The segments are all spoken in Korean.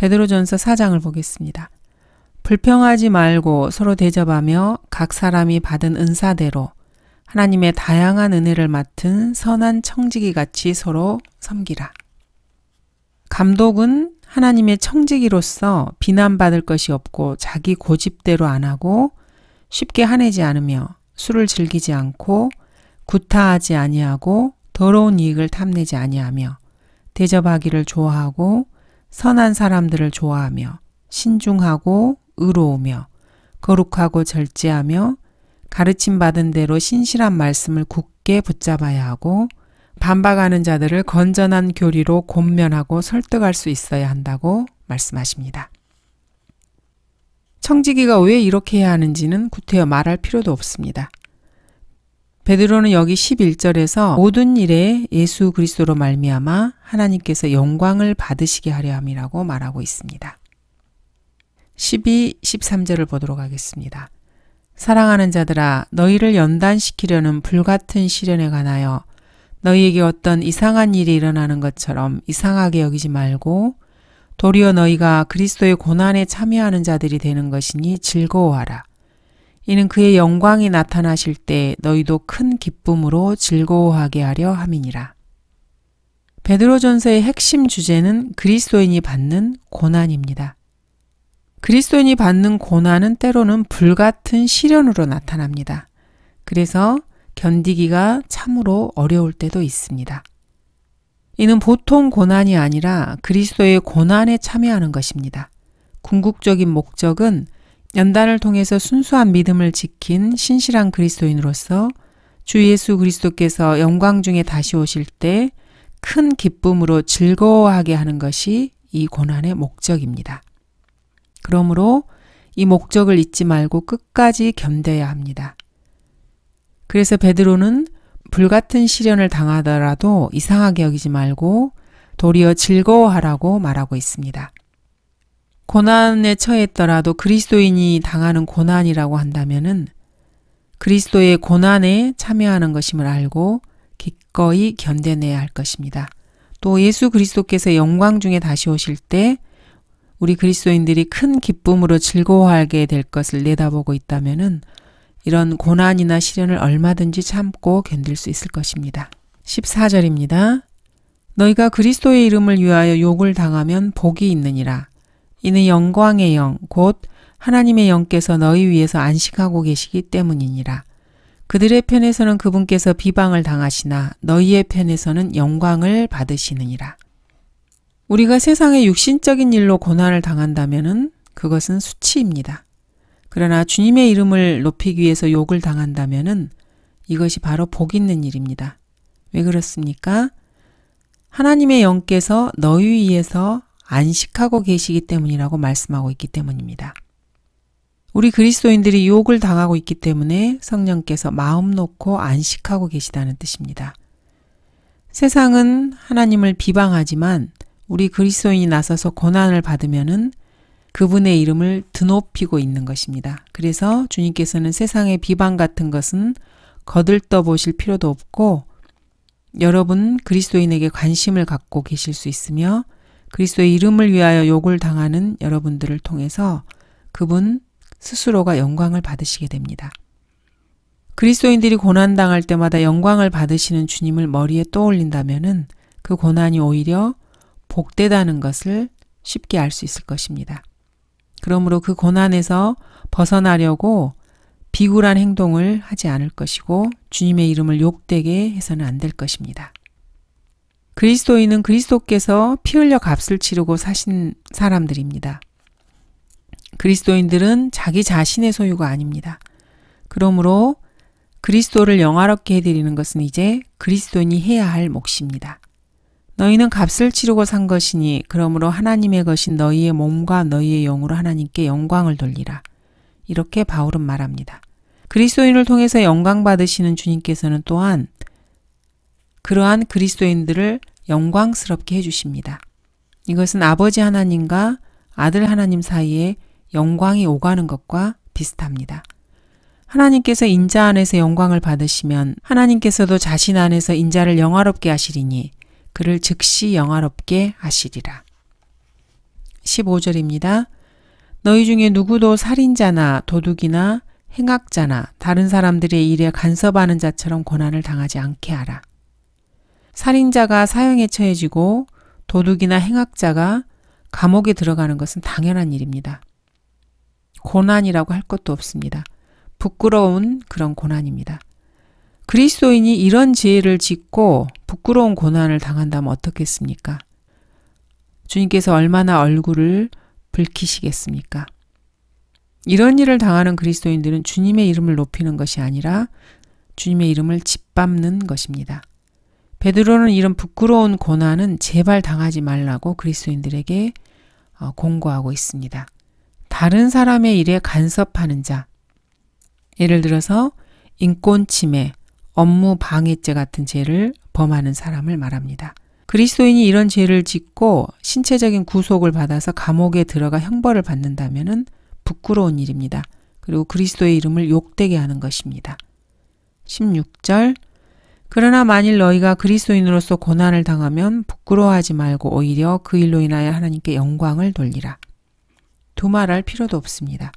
베드로전서 4장을 보겠습니다. 불평하지 말고 서로 대접하며 각 사람이 받은 은사대로 하나님의 다양한 은혜를 맡은 선한 청지기 같이 서로 섬기라. 감독은 하나님의 청지기로서 비난받을 것이 없고 자기 고집대로 안 하고 쉽게 화내지 않으며 술을 즐기지 않고 구타하지 아니하고 더러운 이익을 탐내지 아니하며 대접하기를 좋아하고 선한 사람들을 좋아하며 신중하고 의로우며 거룩하고 절제하며 가르침 받은 대로 신실한 말씀을 굳게 붙잡아야 하고 반박하는 자들을 건전한 교리로 권면하고 설득할 수 있어야 한다고 말씀하십니다. 청지기가 왜 이렇게 해야 하는지는 구태여 말할 필요도 없습니다. 베드로는 여기 11절에서 모든 일에 예수 그리스도로 말미암아 하나님께서 영광을 받으시게 하려 함이라고 말하고 있습니다. 12, 13절을 보도록 하겠습니다. 사랑하는 자들아, 너희를 연단시키려는 불같은 시련에 관하여 너희에게 어떤 이상한 일이 일어나는 것처럼 이상하게 여기지 말고 도리어 너희가 그리스도의 고난에 참여하는 자들이 되는 것이니 즐거워하라. 이는 그의 영광이 나타나실 때 너희도 큰 기쁨으로 즐거워하게 하려 함이니라. 베드로전서의 핵심 주제는 그리스도인이 받는 고난입니다. 그리스도인이 받는 고난은 때로는 불같은 시련으로 나타납니다. 그래서 견디기가 참으로 어려울 때도 있습니다. 이는 보통 고난이 아니라 그리스도의 고난에 참여하는 것입니다. 궁극적인 목적은 연단을 통해서 순수한 믿음을 지킨 신실한 그리스도인으로서 주 예수 그리스도께서 영광 중에 다시 오실 때 큰 기쁨으로 즐거워하게 하는 것이 이 고난의 목적입니다. 그러므로 이 목적을 잊지 말고 끝까지 견뎌야 합니다. 그래서 베드로는 불같은 시련을 당하더라도 이상하게 여기지 말고 도리어 즐거워하라고 말하고 있습니다. 고난에 처했더라도 그리스도인이 당하는 고난이라고 한다면은 그리스도의 고난에 참여하는 것임을 알고 기꺼이 견뎌내야 할 것입니다. 또 예수 그리스도께서 영광 중에 다시 오실 때 우리 그리스도인들이 큰 기쁨으로 즐거워하게 될 것을 내다보고 있다면은 이런 고난이나 시련을 얼마든지 참고 견딜 수 있을 것입니다. 14절입니다. 너희가 그리스도의 이름을 위하여 욕을 당하면 복이 있느니라. 이는 영광의 영, 곧 하나님의 영께서 너희 위에서 안식하고 계시기 때문이니라. 그들의 편에서는 그분께서 비방을 당하시나 너희의 편에서는 영광을 받으시느니라. 우리가 세상의 육신적인 일로 고난을 당한다면은 그것은 수치입니다. 그러나 주님의 이름을 높이기 위해서 욕을 당한다면은 이것이 바로 복 있는 일입니다. 왜 그렇습니까? 하나님의 영께서 너희 위에서 안식하고 계시기 때문이라고 말씀하고 있기 때문입니다. 우리 그리스도인들이 유혹을 당하고 있기 때문에 성령께서 마음 놓고 안식하고 계시다는 뜻입니다. 세상은 하나님을 비방하지만 우리 그리스도인이 나서서 고난을 받으면은 그분의 이름을 드높이고 있는 것입니다. 그래서 주님께서는 세상의 비방 같은 것은 거들떠 보실 필요도 없고 여러분 그리스도인에게 관심을 갖고 계실 수 있으며 그리스도의 이름을 위하여 욕을 당하는 여러분들을 통해서 그분 스스로가 영광을 받으시게 됩니다. 그리스도인들이 고난당할 때마다 영광을 받으시는 주님을 머리에 떠올린다면은 그 고난이 오히려 복되다는 것을 쉽게 알 수 있을 것입니다. 그러므로 그 고난에서 벗어나려고 비굴한 행동을 하지 않을 것이고 주님의 이름을 욕되게 해서는 안 될 것입니다. 그리스도인은 그리스도께서 피 흘려 값을 치르고 사신 사람들입니다. 그리스도인들은 자기 자신의 소유가 아닙니다. 그러므로 그리스도를 영화롭게 해드리는 것은 이제 그리스도인이 해야 할 몫입니다. 너희는 값을 치르고 산 것이니 그러므로 하나님의 것인 너희의 몸과 너희의 영으로 하나님께 영광을 돌리라. 이렇게 바울은 말합니다. 그리스도인을 통해서 영광 받으시는 주님께서는 또한 그러한 그리스도인들을 영광스럽게 해주십니다. 이것은 아버지 하나님과 아들 하나님 사이에 영광이 오가는 것과 비슷합니다. 하나님께서 인자 안에서 영광을 받으시면 하나님께서도 자신 안에서 인자를 영화롭게 하시리니 그를 즉시 영화롭게 하시리라. 15절입니다. 너희 중에 누구도 살인자나 도둑이나 행악자나 다른 사람들의 일에 간섭하는 자처럼 고난을 당하지 않게 하라. 살인자가 사형에 처해지고 도둑이나 행악자가 감옥에 들어가는 것은 당연한 일입니다. 고난이라고 할 것도 없습니다. 부끄러운 그런 고난입니다. 그리스도인이 이런 죄를 짓고 부끄러운 고난을 당한다면 어떻겠습니까? 주님께서 얼마나 얼굴을 붉히시겠습니까? 이런 일을 당하는 그리스도인들은 주님의 이름을 높이는 것이 아니라 주님의 이름을 짓밟는 것입니다. 베드로는 이런 부끄러운 고난은 제발 당하지 말라고 그리스도인들에게 공고하고 있습니다. 다른 사람의 일에 간섭하는 자, 예를 들어서 인권 침해, 업무 방해죄 같은 죄를 범하는 사람을 말합니다. 그리스도인이 이런 죄를 짓고 신체적인 구속을 받아서 감옥에 들어가 형벌을 받는다면 부끄러운 일입니다. 그리고 그리스도의 이름을 욕되게 하는 것입니다. 16절 그러나 만일 너희가 그리스도인으로서 고난을 당하면 부끄러워하지 말고 오히려 그 일로 인하여 하나님께 영광을 돌리라. 두말할 필요도 없습니다.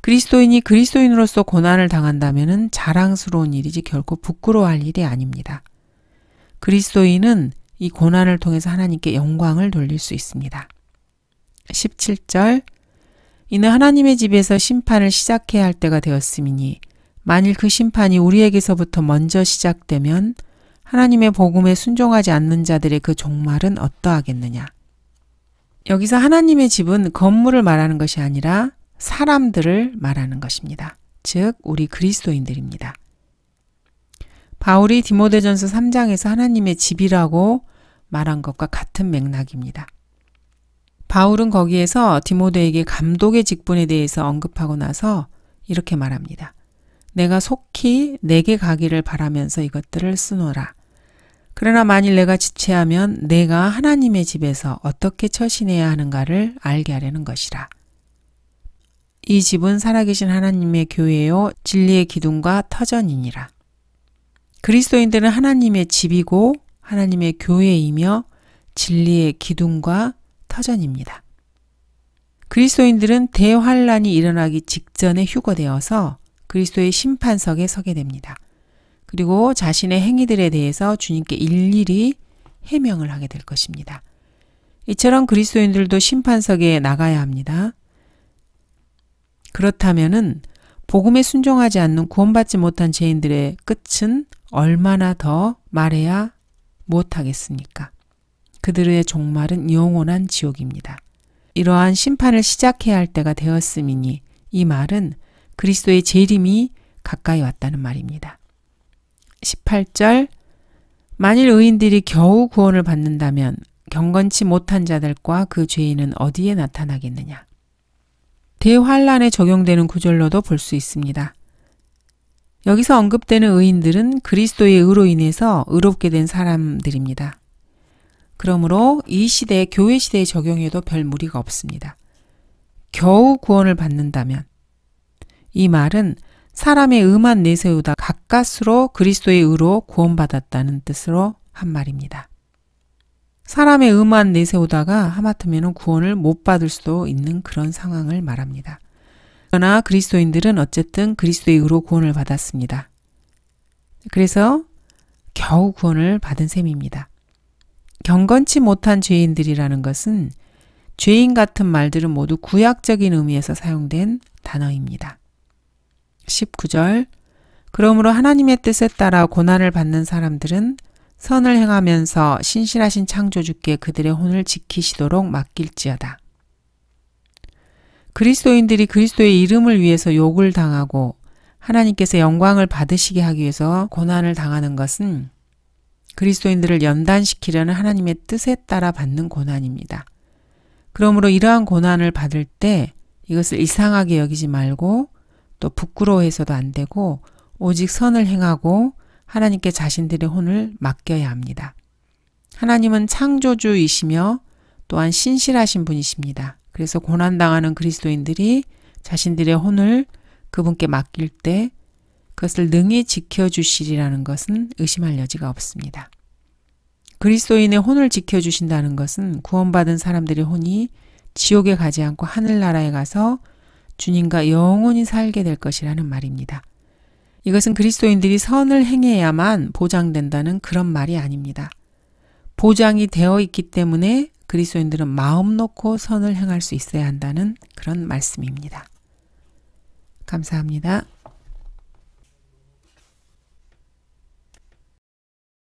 그리스도인이 그리스도인으로서 고난을 당한다면 자랑스러운 일이지 결코 부끄러워할 일이 아닙니다. 그리스도인은 이 고난을 통해서 하나님께 영광을 돌릴 수 있습니다. 17절 이는 하나님의 집에서 심판을 시작해야 할 때가 되었음이니 만일 그 심판이 우리에게서부터 먼저 시작되면 하나님의 복음에 순종하지 않는 자들의 그 종말은 어떠하겠느냐. 여기서 하나님의 집은 건물을 말하는 것이 아니라 사람들을 말하는 것입니다. 즉 우리 그리스도인들입니다. 바울이 디모데전서 3장에서 하나님의 집이라고 말한 것과 같은 맥락입니다. 바울은 거기에서 디모데에게 감독의 직분에 대해서 언급하고 나서 이렇게 말합니다. 내가 속히 내게 가기를 바라면서 이것들을 쓰노라. 그러나 만일 내가 지체하면 내가 하나님의 집에서 어떻게 처신해야 하는가를 알게 하려는 것이라. 이 집은 살아계신 하나님의 교회요 진리의 기둥과 터전이니라. 그리스도인들은 하나님의 집이고 하나님의 교회이며 진리의 기둥과 터전입니다. 그리스도인들은 대환란이 일어나기 직전에 휴거되어서 그리스도의 심판석에 서게 됩니다. 그리고 자신의 행위들에 대해서 주님께 일일이 해명을 하게 될 것입니다. 이처럼 그리스도인들도 심판석에 나가야 합니다. 그렇다면은 복음에 순종하지 않는 구원받지 못한 죄인들의 끝은 얼마나 더 말해야 못하겠습니까? 그들의 종말은 영원한 지옥입니다. 이러한 심판을 시작해야 할 때가 되었음이니 이 말은 그리스도의 재림이 가까이 왔다는 말입니다. 18절 만일 의인들이 겨우 구원을 받는다면 경건치 못한 자들과 그 죄인은 어디에 나타나겠느냐. 대환란에 적용되는 구절로도 볼 수 있습니다. 여기서 언급되는 의인들은 그리스도의 의로 인해서 의롭게 된 사람들입니다. 그러므로 이 시대, 교회 시대에 적용해도 별 무리가 없습니다. 겨우 구원을 받는다면 이 말은 사람의 의만 내세우다 가까스로 그리스도의 의로 구원받았다는 뜻으로 한 말입니다. 사람의 의만 내세우다가 하마터면 구원을 못 받을 수도 있는 그런 상황을 말합니다. 그러나 그리스도인들은 어쨌든 그리스도의 의로 구원을 받았습니다. 그래서 겨우 구원을 받은 셈입니다. 경건치 못한 죄인들이라는 것은 죄인 같은 말들은 모두 구약적인 의미에서 사용된 단어입니다. 19절 그러므로 하나님의 뜻에 따라 고난을 받는 사람들은 선을 행하면서 신실하신 창조주께 그들의 혼을 지키시도록 맡길지어다. 그리스도인들이 그리스도의 이름을 위해서 욕을 당하고 하나님께서 영광을 받으시게 하기 위해서 고난을 당하는 것은 그리스도인들을 연단시키려는 하나님의 뜻에 따라 받는 고난입니다. 그러므로 이러한 고난을 받을 때 이것을 이상하게 여기지 말고 또 부끄러워해서도 안 되고 오직 선을 행하고 하나님께 자신들의 혼을 맡겨야 합니다. 하나님은 창조주이시며 또한 신실하신 분이십니다. 그래서 고난당하는 그리스도인들이 자신들의 혼을 그분께 맡길 때 그것을 능히 지켜주시리라는 것은 의심할 여지가 없습니다. 그리스도인의 혼을 지켜주신다는 것은 구원받은 사람들의 혼이 지옥에 가지 않고 하늘나라에 가서 주님과 영원히 살게 될 것이라는 말입니다. 이것은 그리스도인들이 선을 행해야만 보장된다는 그런 말이 아닙니다. 보장이 되어 있기 때문에 그리스도인들은 마음 놓고 선을 행할 수 있어야 한다는 그런 말씀입니다. 감사합니다.